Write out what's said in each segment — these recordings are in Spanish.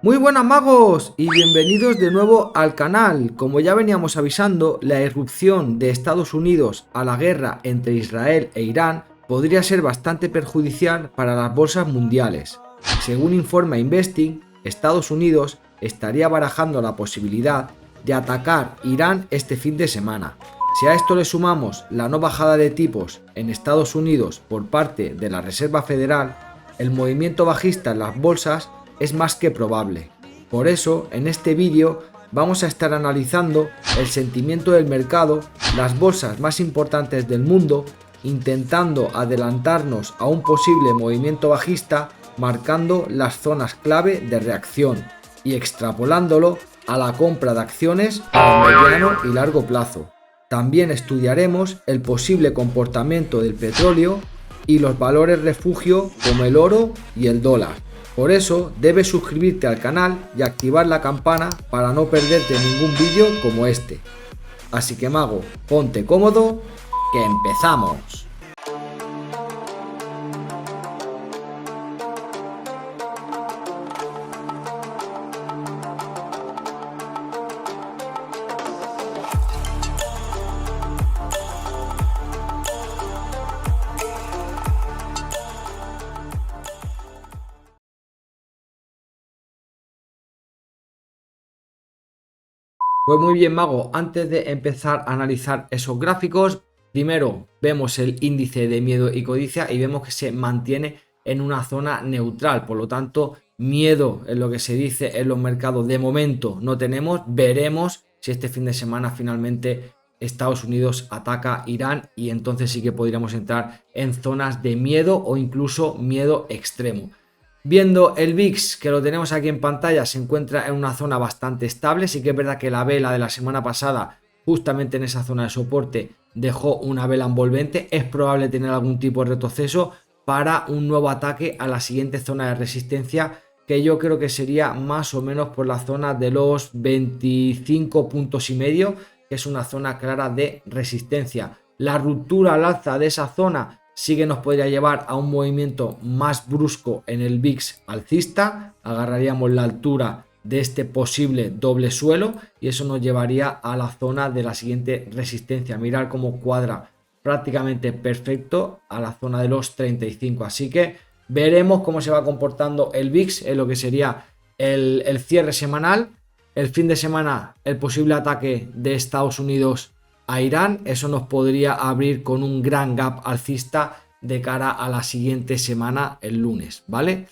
Muy buenas magos y bienvenidos de nuevo al canal. Como ya veníamos avisando, la irrupción de Estados Unidos a la guerra entre Israel e Irán podría ser bastante perjudicial para las bolsas mundiales. Según informa Investing, Estados Unidos estaría barajando la posibilidad de atacar Irán este fin de semana. Si a esto le sumamos la no bajada de tipos en Estados Unidos por parte de la Reserva Federal, el movimiento bajista en las bolsas es más que probable. Por eso, en este vídeo vamos a estar analizando el sentimiento del mercado, las bolsas más importantes del mundo, intentando adelantarnos a un posible movimiento bajista, marcando las zonas clave de reacción y extrapolándolo a la compra de acciones a mediano y largo plazo. También estudiaremos el posible comportamiento del petróleo y los valores refugio como el oro y el dólar. Por eso debes suscribirte al canal y activar la campana para no perderte ningún vídeo como este. Así que mago, ponte cómodo, que empezamos. Pues muy bien, mago, antes de empezar a analizar esos gráficos, primero vemos el índice de miedo y codicia y vemos que se mantiene en una zona neutral. Por lo tanto, miedo es lo que se dice en los mercados de momento no tenemos. Veremos si este fin de semana finalmente Estados Unidos ataca Irán y entonces sí que podríamos entrar en zonas de miedo o incluso miedo extremo. Viendo el VIX, que lo tenemos aquí en pantalla, se encuentra en una zona bastante estable. Sí que es verdad que la vela de la semana pasada, justamente en esa zona de soporte, dejó una vela envolvente. Es probable tener algún tipo de retroceso para un nuevo ataque a la siguiente zona de resistencia, que yo creo que sería más o menos por la zona de los 25 puntos y medio, que es una zona clara de resistencia. La ruptura al alza de esa zona sí que nos podría llevar a un movimiento más brusco en el VIX alcista. Agarraríamos la altura de este posible doble suelo y eso nos llevaría a la zona de la siguiente resistencia. Mirar cómo cuadra prácticamente perfecto a la zona de los 35. Así que veremos cómo se va comportando el VIX en lo que sería el cierre semanal. El fin de semana, el posible ataque de Estados Unidos a Irán, eso nos podría abrir con un gran gap alcista de cara a la siguiente semana, el lunes, ¿vale?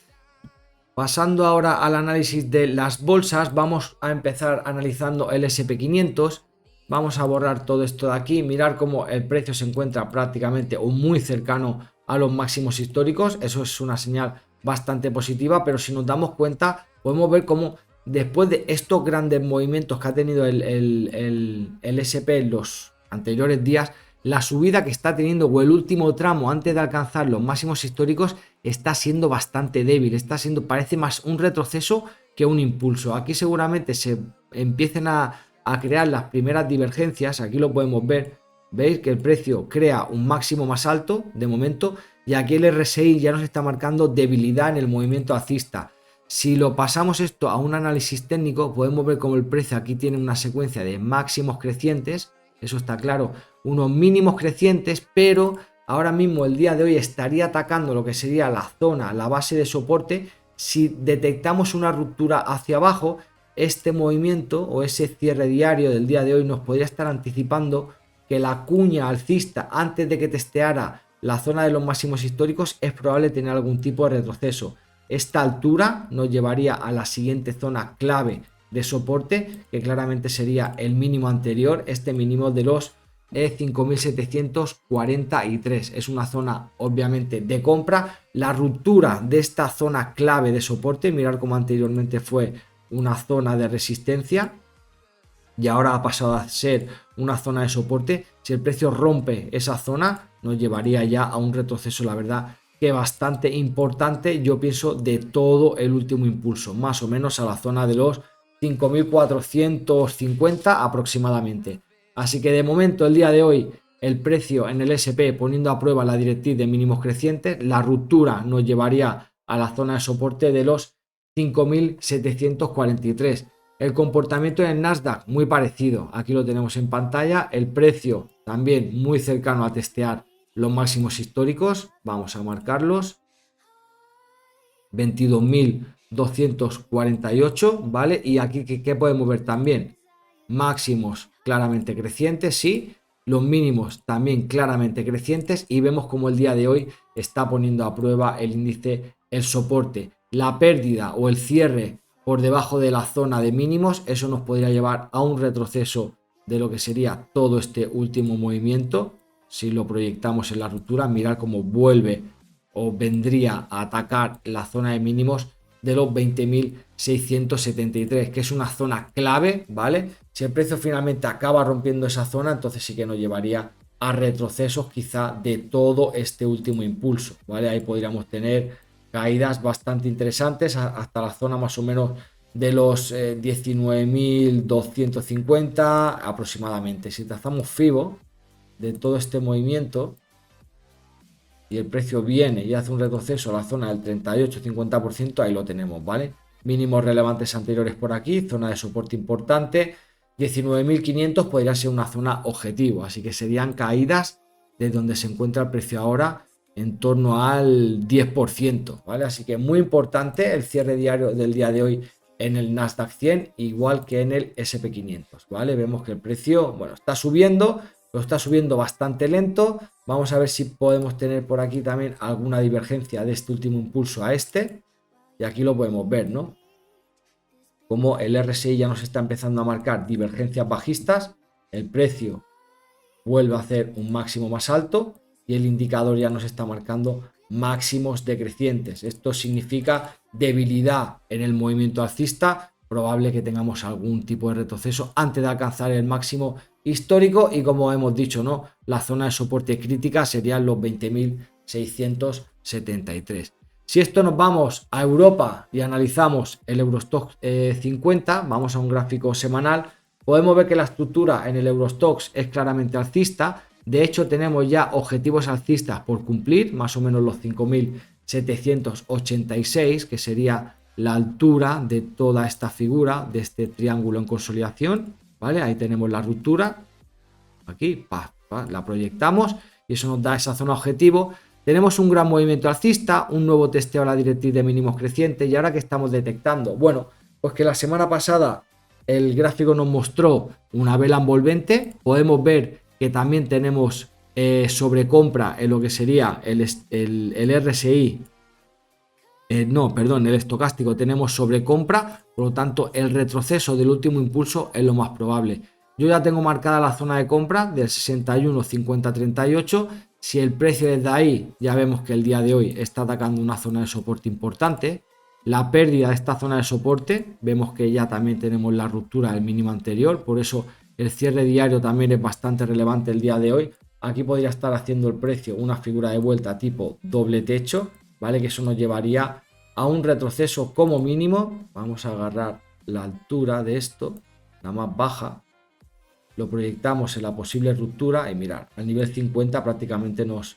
Pasando ahora al análisis de las bolsas, vamos a empezar analizando el SP500. Vamos a borrar todo esto de aquí, mirar cómo el precio se encuentra prácticamente o muy cercano a los máximos históricos. Eso es una señal bastante positiva, pero si nos damos cuenta, podemos ver cómo después de estos grandes movimientos que ha tenido el SP en los anteriores días, la subida que está teniendo o el último tramo antes de alcanzar los máximos históricos está siendo bastante débil, parece más un retroceso que un impulso. Aquí seguramente se empiecen a crear las primeras divergencias. Aquí lo podemos ver, veis que el precio crea un máximo más alto de momento y aquí el RSI ya nos está marcando debilidad en el movimiento alcista. Si lo pasamos esto a un análisis técnico, podemos ver cómo el precio aquí tiene una secuencia de máximos crecientes, eso está claro, unos mínimos crecientes, pero ahora mismo el día de hoy estaría atacando lo que sería la zona, la base de soporte. Si detectamos una ruptura hacia abajo, este movimiento o ese cierre diario del día de hoy nos podría estar anticipando que la cuña alcista antes de que testeara la zona de los máximos históricos es probable tener algún tipo de retroceso. Esta altura nos llevaría a la siguiente zona clave de soporte, que claramente sería el mínimo anterior, este mínimo de los 5.743. Es una zona obviamente de compra. La ruptura de esta zona clave de soporte, mirar como anteriormente fue una zona de resistencia y ahora ha pasado a ser una zona de soporte. Si el precio rompe esa zona, nos llevaría ya a un retroceso, la verdad, que bastante importante, yo pienso, de todo el último impulso, más o menos a la zona de los 5.450 aproximadamente. Así que de momento, el día de hoy, el precio en el SP poniendo a prueba la directriz de mínimos crecientes, la ruptura nos llevaría a la zona de soporte de los 5.743. El comportamiento en el Nasdaq muy parecido, aquí lo tenemos en pantalla, el precio también muy cercano a testear los máximos históricos, vamos a marcarlos, 22.248, ¿vale? Y aquí, ¿qué podemos ver también? Máximos claramente crecientes, sí, los mínimos también claramente crecientes y vemos como el día de hoy está poniendo a prueba el índice, el soporte, la pérdida o el cierre por debajo de la zona de mínimos, eso nos podría llevar a un retroceso de lo que sería todo este último movimiento. Si lo proyectamos en la ruptura, mirar cómo vuelve o vendría a atacar la zona de mínimos de los 20.673, que es una zona clave, ¿vale? Si el precio finalmente acaba rompiendo esa zona, entonces sí que nos llevaría a retrocesos quizá de todo este último impulso, ¿vale? Ahí podríamos tener caídas bastante interesantes hasta la zona más o menos de los 19.250 aproximadamente. Si trazamos FIBO de todo este movimiento y el precio viene y hace un retroceso a la zona del 38-50%, ahí lo tenemos, ¿vale? Mínimos relevantes anteriores por aquí, zona de soporte importante, 19.500 podría ser una zona objetivo, así que serían caídas de donde se encuentra el precio ahora en torno al 10%, ¿vale? Así que muy importante el cierre diario del día de hoy en el Nasdaq 100, igual que en el SP500, ¿vale? Vemos que el precio, bueno, está subiendo, pero está subiendo bastante lento. Vamos a ver si podemos tener por aquí también alguna divergencia de este último impulso a este. Y aquí lo podemos ver, ¿no? Como el RSI ya nos está empezando a marcar divergencias bajistas. El precio vuelve a hacer un máximo más alto y el indicador ya nos está marcando máximos decrecientes. Esto significa debilidad en el movimiento alcista. Probable que tengamos algún tipo de retroceso antes de alcanzar el máximo histórico y, como hemos dicho, ¿no?, la zona de soporte crítica serían los 20.673. Si esto nos vamos a Europa y analizamos el Eurostoxx 50, vamos a un gráfico semanal, podemos ver que la estructura en el Eurostoxx es claramente alcista. De hecho, tenemos ya objetivos alcistas por cumplir, más o menos los 5.786, que sería la altura de toda esta figura, de este triángulo en consolidación, ¿vale? Ahí tenemos la ruptura, aquí, la proyectamos y eso nos da esa zona objetivo. Tenemos un gran movimiento alcista, un nuevo testeo a la directriz de mínimos crecientes y ahora que estamos detectando, bueno, pues que la semana pasada el gráfico nos mostró una vela envolvente, podemos ver que también tenemos sobrecompra en lo que sería el RSI, el estocástico tenemos sobrecompra, por lo tanto el retroceso del último impulso es lo más probable. Yo ya tengo marcada la zona de compra del 61,50-38. Si el precio desde ahí, ya vemos que el día de hoy está atacando una zona de soporte importante. La pérdida de esta zona de soporte, vemos que ya también tenemos la ruptura del mínimo anterior, por eso el cierre diario también es bastante relevante el día de hoy. Aquí podría estar haciendo el precio una figura de vuelta tipo doble techo, ¿vale? Que eso nos llevaría a un retroceso como mínimo. Vamos a agarrar la altura de esto, la más baja, lo proyectamos en la posible ruptura y mirar, al nivel 50 prácticamente nos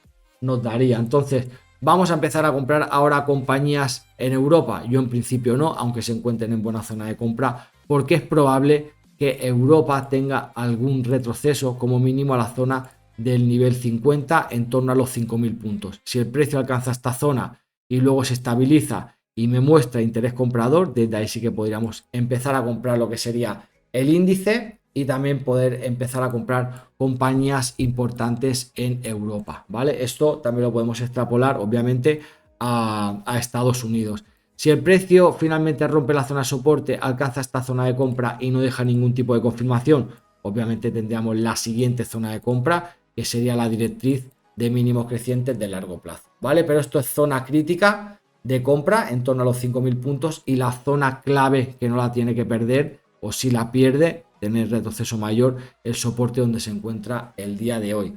daría. Entonces vamos a empezar a comprar ahora compañías en Europa. Yo en principio no, aunque se encuentren en buena zona de compra, porque es probable que Europa tenga algún retroceso como mínimo a la zona del nivel 50 en torno a los 5.000 puntos. Si el precio alcanza esta zona y luego se estabiliza y me muestra interés comprador, desde ahí sí que podríamos empezar a comprar lo que sería el índice y también poder empezar a comprar compañías importantes en Europa, ¿vale? Esto también lo podemos extrapolar, obviamente, a Estados Unidos. Si el precio finalmente rompe la zona de soporte, alcanza esta zona de compra y no deja ningún tipo de confirmación, obviamente tendríamos la siguiente zona de compra, que sería la directriz de mínimos crecientes de largo plazo, ¿vale? Pero esto es zona crítica de compra en torno a los 5.000 puntos y la zona clave que no la tiene que perder, o si la pierde, tener retroceso mayor, el soporte donde se encuentra el día de hoy.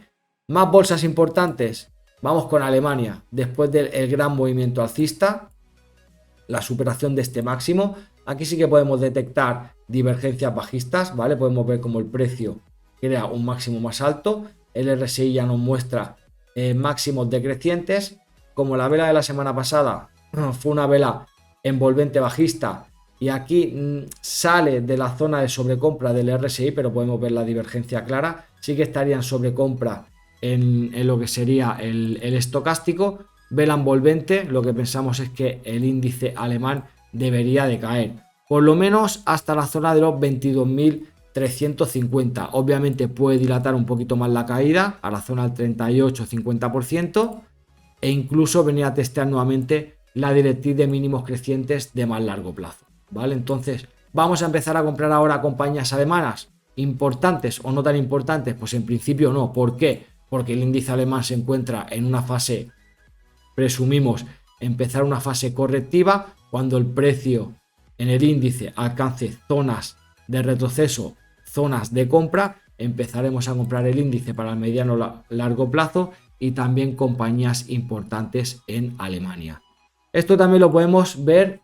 Más bolsas importantes, vamos con Alemania. Después del gran movimiento alcista, la superación de este máximo, aquí sí que podemos detectar divergencias bajistas, ¿vale? Podemos ver cómo el precio crea un máximo más alto, el RSI ya nos muestra máximos decrecientes, como la vela de la semana pasada fue una vela envolvente bajista y aquí sale de la zona de sobrecompra del RSI, pero podemos ver la divergencia clara. Sí que estaría en sobrecompra en lo que sería el estocástico. Vela envolvente, lo que pensamos es que el índice alemán debería de caer, por lo menos hasta la zona de los 22.350. Obviamente puede dilatar un poquito más la caída a la zona del 38-50% e incluso venir a testear nuevamente la directriz de mínimos crecientes de más largo plazo, ¿vale? Entonces, ¿vamos a empezar a comprar ahora compañías alemanas importantes o no tan importantes? Pues en principio no. ¿Por qué? Porque el índice alemán se encuentra en una fase, presumimos, empezar una fase correctiva. Cuando el precio en el índice alcance zonas de retroceso, zonas de compra, empezaremos a comprar el índice para el mediano largo plazo y también compañías importantes en Alemania. Esto también lo podemos ver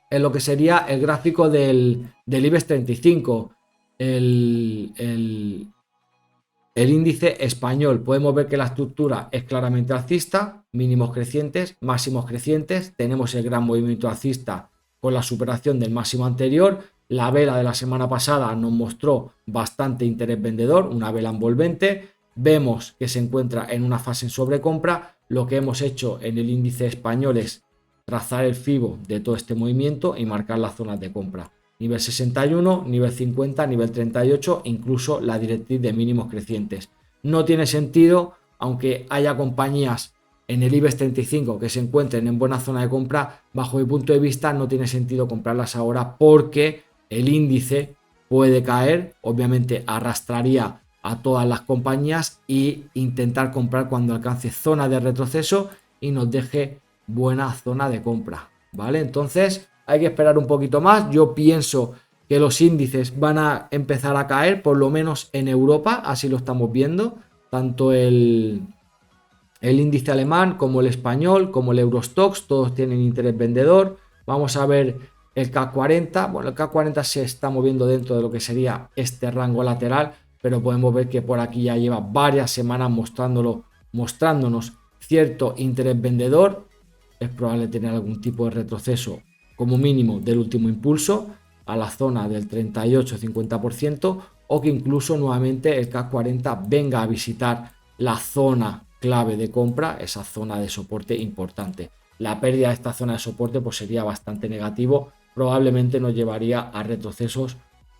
en lo que sería el gráfico del IBEX 35, el índice español. Podemos ver que la estructura es claramente alcista, mínimos crecientes, máximos crecientes. Tenemos el gran movimiento alcista con la superación del máximo anterior. La vela de la semana pasada nos mostró bastante interés vendedor, una vela envolvente. Vemos que se encuentra en una fase en sobrecompra. Lo que hemos hecho en el índice español es trazar el FIBO de todo este movimiento y marcar las zonas de compra. Nivel 61, nivel 50, nivel 38, incluso la directriz de mínimos crecientes. No tiene sentido, aunque haya compañías en el IBEX 35 que se encuentren en buena zona de compra, bajo mi punto de vista no tiene sentido comprarlas ahora porque el índice puede caer, obviamente arrastraría a todas las compañías y intentar comprar cuando alcance zona de retroceso y nos deje buena zona de compra, ¿vale? Entonces hay que esperar un poquito más. Yo pienso que los índices van a empezar a caer, por lo menos en Europa, así lo estamos viendo, tanto el índice alemán como el español, como el Eurostoxx, todos tienen interés vendedor. Vamos a ver el K40, bueno, el K40 se está moviendo dentro de lo que sería este rango lateral, pero podemos ver que por aquí ya lleva varias semanas mostrándonos cierto interés vendedor. Es probable tener algún tipo de retroceso como mínimo del último impulso a la zona del 38-50% o que incluso nuevamente el K40 venga a visitar la zona clave de compra, esa zona de soporte importante. La pérdida de esta zona de soporte pues sería bastante negativo, probablemente nos llevaría a retrocesos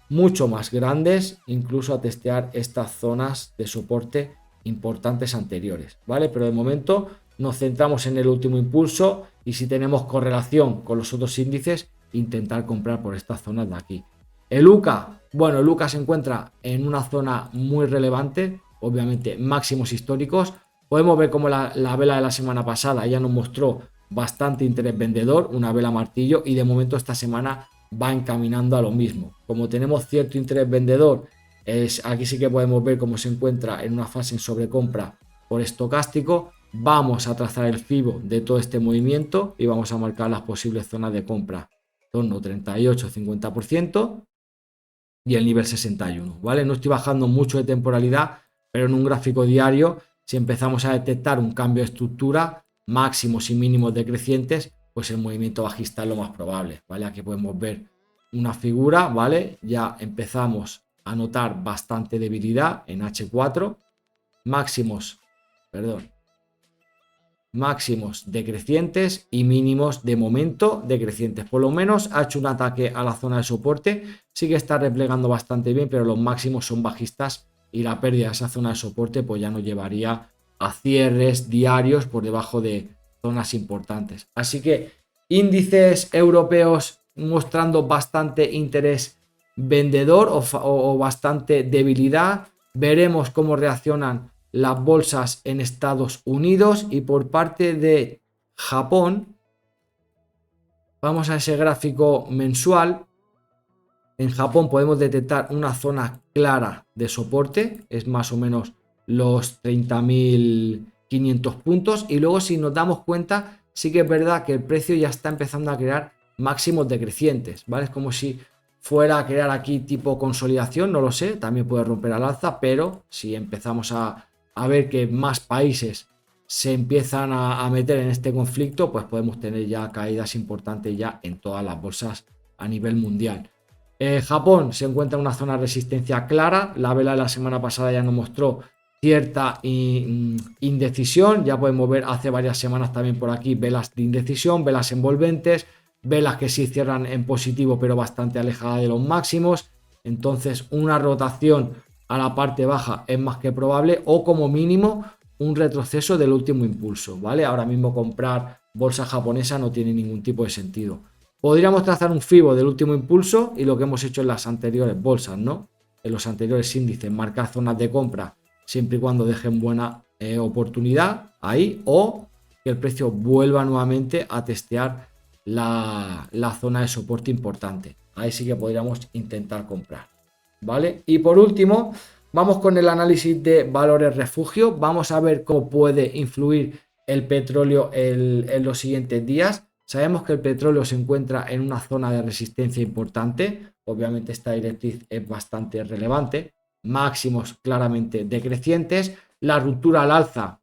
mucho más grandes, incluso a testear estas zonas de soporte importantes anteriores, ¿vale? Pero de momento nos centramos en el último impulso y si tenemos correlación con los otros índices, intentar comprar por estas zonas de aquí. El UCA, bueno, el UCA se encuentra en una zona muy relevante, obviamente máximos históricos. Podemos ver como la vela de la semana pasada ya nos mostró bastante interés vendedor, una vela martillo, y de momento esta semana va encaminando a lo mismo. Como tenemos cierto interés vendedor, aquí sí que podemos ver cómo se encuentra en una fase en sobrecompra por estocástico. Vamos a trazar el FIBO de todo este movimiento y vamos a marcar las posibles zonas de compra, torno 38-50% y el nivel 61, ¿vale? No estoy bajando mucho de temporalidad, pero en un gráfico diario, si empezamos a detectar un cambio de estructura, máximos y mínimos decrecientes, pues el movimiento bajista es lo más probable, ¿vale? Aquí podemos ver una figura, ¿vale? Ya empezamos a notar bastante debilidad en H4, máximos decrecientes y mínimos de momento decrecientes. Por lo menos ha hecho un ataque a la zona de soporte, sí que está replegando bastante bien, pero los máximos son bajistas y la pérdida de esa zona de soporte pues ya nos llevaría a cierres diarios por debajo de zonas importantes. Así que índices europeos mostrando bastante interés vendedor o bastante debilidad. Veremos cómo reaccionan las bolsas en Estados Unidos y por parte de Japón. Vamos a ese gráfico mensual. En Japón podemos detectar una zona clara de soporte, es más o menos los 30.500 puntos, y luego si nos damos cuenta sí que es verdad que el precio ya está empezando a crear máximos decrecientes, ¿vale? Es como si fuera a crear aquí tipo consolidación, no lo sé, también puede romper al alza, pero si empezamos a ver que más países se empiezan a meter en este conflicto, pues podemos tener ya caídas importantes ya en todas las bolsas a nivel mundial. Japón se encuentra en una zona de resistencia clara. La vela de la semana pasada ya nos mostró cierta indecisión. Ya podemos ver hace varias semanas también por aquí velas de indecisión, velas envolventes, velas que sí cierran en positivo pero bastante alejada de los máximos. Entonces una rotación a la parte baja es más que probable, o como mínimo un retroceso del último impulso, ¿vale? Ahora mismo comprar bolsa japonesa no tiene ningún tipo de sentido. Podríamos trazar un FIBO del último impulso y lo que hemos hecho en las anteriores bolsas, ¿no? En los anteriores índices, marcar zonas de compra siempre y cuando dejen buena oportunidad ahí, o que el precio vuelva nuevamente a testear la zona de soporte importante. Ahí sí que podríamos intentar comprar, ¿vale? Y por último, vamos con el análisis de valores refugio. Vamos a ver cómo puede influir el petróleo en los siguientes días. Sabemos que el petróleo se encuentra en una zona de resistencia importante. Obviamente esta directriz es bastante relevante. Máximos claramente decrecientes. La ruptura al alza,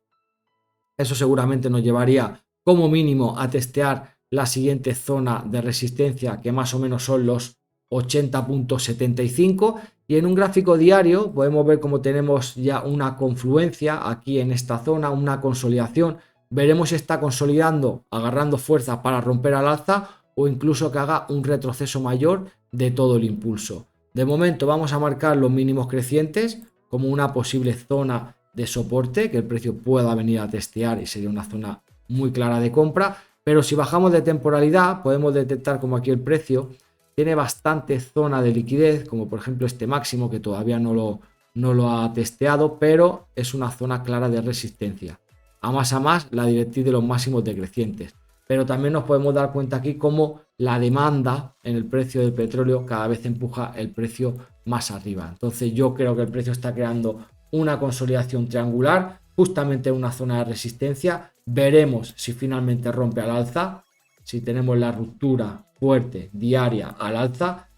eso seguramente nos llevaría como mínimo a testear la siguiente zona de resistencia, que más o menos son los 80.75, y en un gráfico diario podemos ver cómo tenemos ya una confluencia aquí en esta zona, una consolidación. Veremos si está consolidando, agarrando fuerza para romper al alza, o incluso que haga un retroceso mayor de todo el impulso. De momento vamos a marcar los mínimos crecientes como una posible zona de soporte que el precio pueda venir a testear, y sería una zona muy clara de compra. Pero si bajamos de temporalidad podemos detectar como aquí el precio tiene bastante zona de liquidez, como por ejemplo este máximo que todavía no lo ha testeado, pero es una zona clara de resistencia. A más la directriz de los máximos decrecientes. Pero también nos podemos dar cuenta aquí como la demanda en el precio del petróleo cada vez empuja el precio más arriba. Entonces yo creo que el precio está creando una consolidación triangular justamente en una zona de resistencia. Veremos si finalmente rompe al alza, si tenemos la ruptura fuerte diaria al alza.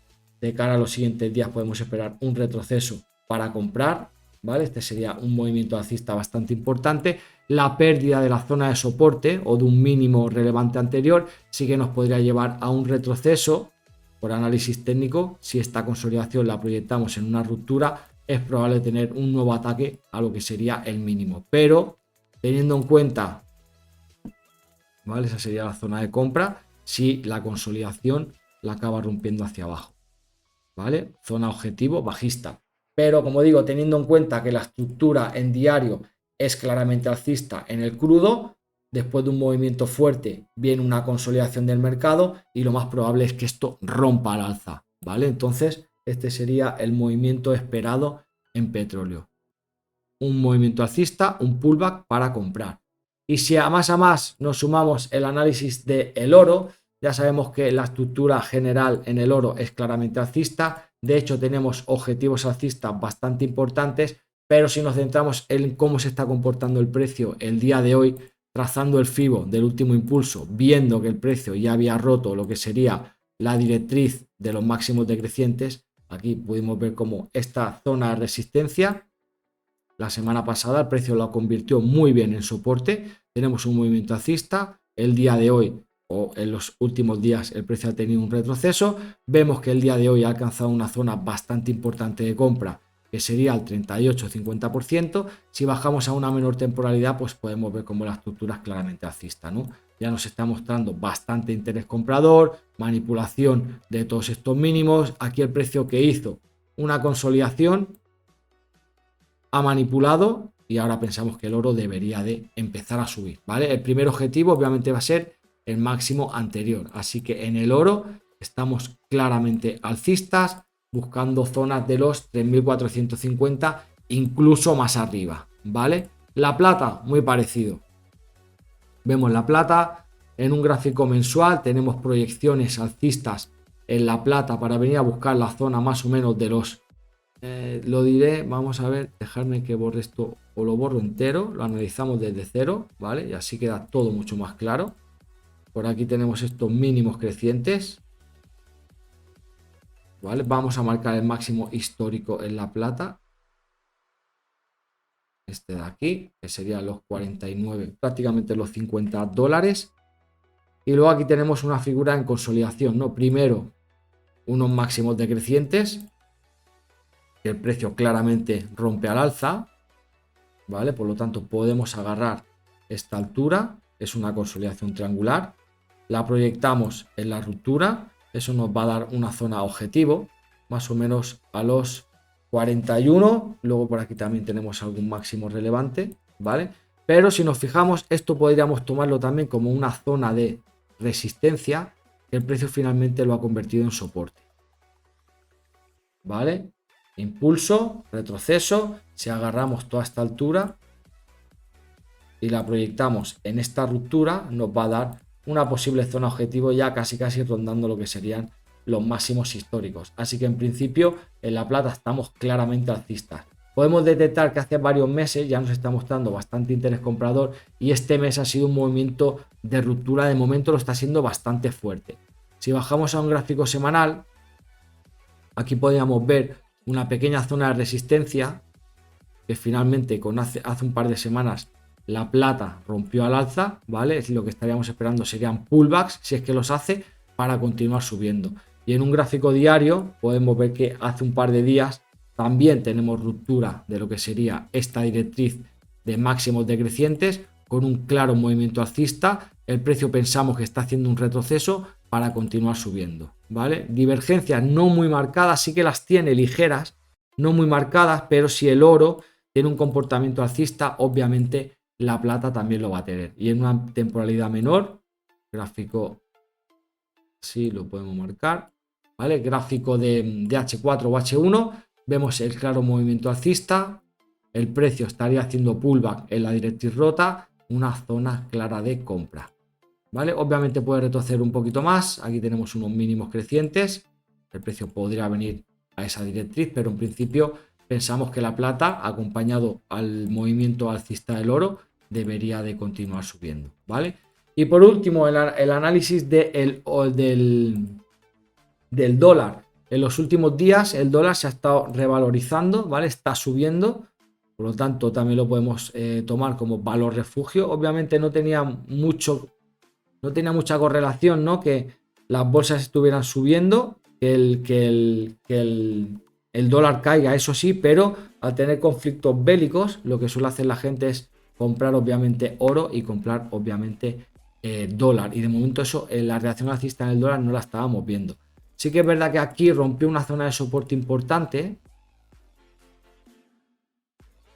De cara a los siguientes días podemos esperar un retroceso para comprar, ¿vale? Este sería un movimiento alcista bastante importante. La pérdida de la zona de soporte o de un mínimo relevante anterior sí que nos podría llevar a un retroceso por análisis técnico. Si esta consolidación la proyectamos en una ruptura, es probable tener un nuevo ataque a lo que sería el mínimo. Pero teniendo en cuenta, ¿vale? Esa sería la zona de compra si la consolidación la acaba rompiendo hacia abajo, ¿vale? Zona objetivo bajista. Pero como digo, teniendo en cuenta que la estructura en diario es claramente alcista en el crudo, después de un movimiento fuerte viene una consolidación del mercado y lo más probable es que esto rompa al alza, ¿vale? Entonces este sería el movimiento esperado en petróleo. Un movimiento alcista, un pullback para comprar. Y si a más nos sumamos el análisis del oro, ya sabemos que la estructura general en el oro es claramente alcista. De hecho, tenemos objetivos alcistas bastante importantes, pero si nos centramos en cómo se está comportando el precio el día de hoy, trazando el FIBO del último impulso, viendo que el precio ya había roto lo que sería la directriz de los máximos decrecientes, aquí pudimos ver cómo esta zona de resistencia la semana pasada el precio lo convirtió muy bien en soporte. Tenemos un movimiento alcista. El día de hoy o en los últimos días el precio ha tenido un retroceso. Vemos que el día de hoy ha alcanzado una zona bastante importante de compra, que sería el 38-50%. Si bajamos a una menor temporalidad, pues podemos ver como la estructura es claramente alcista, ¿no? Ya nos está mostrando bastante interés comprador, manipulación de todos estos mínimos. Aquí el precio que hizo una consolidación ha manipulado y ahora pensamos que el oro debería de empezar a subir, ¿vale? El primer objetivo obviamente va a ser el máximo anterior, así que en el oro estamos claramente alcistas, buscando zonas de los 3.450, incluso más arriba, ¿vale? La plata, muy parecido. Vemos la plata en un gráfico mensual, tenemos proyecciones alcistas en la plata para venir a buscar la zona más o menos de los lo diré, vamos a ver, dejarme que borre esto o lo borro entero, lo analizamos desde cero, ¿vale? Y así queda todo mucho más claro. Por aquí tenemos estos mínimos crecientes, ¿vale? Vamos a marcar el máximo histórico en la plata. este de aquí, que serían los 49, prácticamente los $50. Y luego aquí tenemos una figura en consolidación, ¿no? Primero, unos máximos decrecientes, que el precio claramente rompe al alza, ¿vale? Por lo tanto, podemos agarrar esta altura, es una consolidación triangular, la proyectamos en la ruptura, eso nos va a dar una zona objetivo, más o menos a los 41, luego por aquí también tenemos algún máximo relevante, ¿vale? Pero si nos fijamos, esto podríamos tomarlo también como una zona de resistencia, que el precio finalmente lo ha convertido en soporte, ¿vale? Impulso, retroceso, si agarramos toda esta altura y la proyectamos en esta ruptura, nos va a dar una posible zona objetivo ya casi rondando lo que serían los máximos históricos. Así que en principio en la plata estamos claramente alcistas. Podemos detectar que hace varios meses ya nos está mostrando bastante interés comprador y este mes ha sido un movimiento de ruptura, de momento lo está siendo bastante fuerte. Si bajamos a un gráfico semanal, aquí podríamos ver una pequeña zona de resistencia que finalmente hace un par de semanas la plata rompió al alza, ¿vale? Es lo que estaríamos esperando, serían pullbacks, si es que los hace, para continuar subiendo. Y en un gráfico diario podemos ver que hace un par de días también tenemos ruptura de lo que sería esta directriz de máximos decrecientes con un claro movimiento alcista. El precio pensamos que está haciendo un retroceso para continuar subiendo, ¿vale? Divergencias no muy marcadas, sí que las tiene ligeras, no muy marcadas, pero si el oro tiene un comportamiento alcista, obviamente la plata también lo va a tener. Y en una temporalidad menor, gráfico, sí lo podemos marcar, ¿vale? Gráfico de H4 o H1, vemos el claro movimiento alcista, el precio estaría haciendo pullback en la directriz rota, una zona clara de compra, ¿vale? Obviamente puede retroceder un poquito más, aquí tenemos unos mínimos crecientes, el precio podría venir a esa directriz, pero en principio pensamos que la plata, acompañado al movimiento alcista del oro, debería de continuar subiendo, ¿vale? Y por último, el análisis del dólar. En los últimos días el dólar se ha estado revalorizando, ¿vale? Está subiendo, por lo tanto también lo podemos tomar como valor refugio. Obviamente no tenía mucha correlación, ¿no? Que las bolsas estuvieran subiendo, que el dólar caiga, eso sí, pero al tener conflictos bélicos, lo que suele hacer la gente es comprar obviamente oro y comprar obviamente dólar. Y de momento eso, la reacción alcista en el dólar no la estábamos viendo. Sí que es verdad que aquí rompió una zona de soporte importante.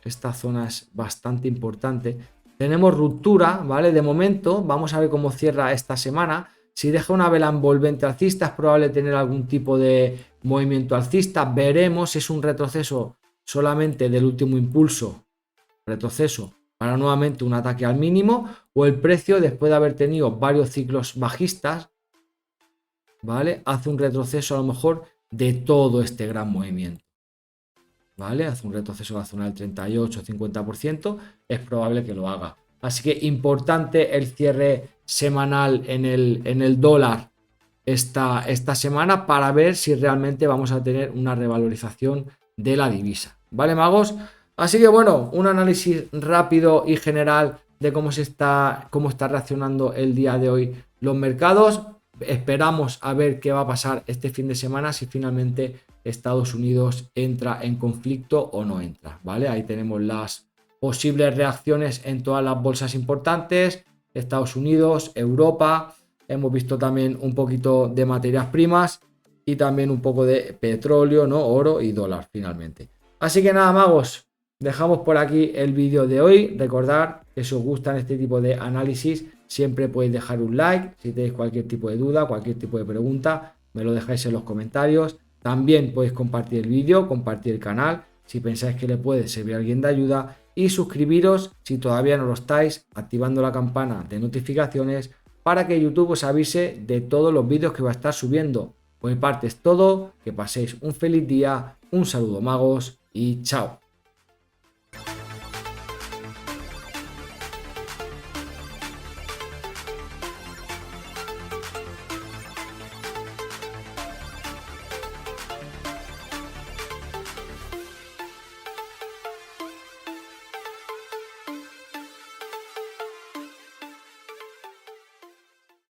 Esta zona es bastante importante. Tenemos ruptura, ¿vale? De momento, vamos a ver cómo cierra esta semana. Si deja una vela envolvente alcista, es probable tener algún tipo de movimiento alcista. Veremos si es un retroceso solamente del último impulso, retroceso, para nuevamente un ataque al mínimo, o el precio, después de haber tenido varios ciclos bajistas, ¿vale? Hace un retroceso a lo mejor de todo este gran movimiento, ¿vale? Hace un retroceso de la zona del 38-50%, es probable que lo haga. Así que importante el cierre semanal en el dólar esta semana para ver si realmente vamos a tener una revalorización de la divisa, ¿vale, magos? Así que bueno, un análisis rápido y general de cómo está reaccionando el día de hoy los mercados. Esperamos a ver qué va a pasar este fin de semana, si finalmente Estados Unidos entra en conflicto o no entra, ¿vale? Ahí tenemos las posibles reacciones en todas las bolsas importantes, Estados Unidos, Europa, hemos visto también un poquito de materias primas y también un poco de petróleo, ¿no? Oro y dólar finalmente. Así que nada, magos, dejamos por aquí el vídeo de hoy. Recordad que si os gustan este tipo de análisis, siempre podéis dejar un like. Si tenéis cualquier tipo de duda, cualquier tipo de pregunta, me lo dejáis en los comentarios. También podéis compartir el vídeo, compartir el canal si pensáis que le puede servir a alguien de ayuda, y suscribiros si todavía no lo estáis, activando la campana de notificaciones para que YouTube os avise de todos los vídeos que va a estar subiendo. Por mi parte es todo, que paséis un feliz día, un saludo, magos, y chao.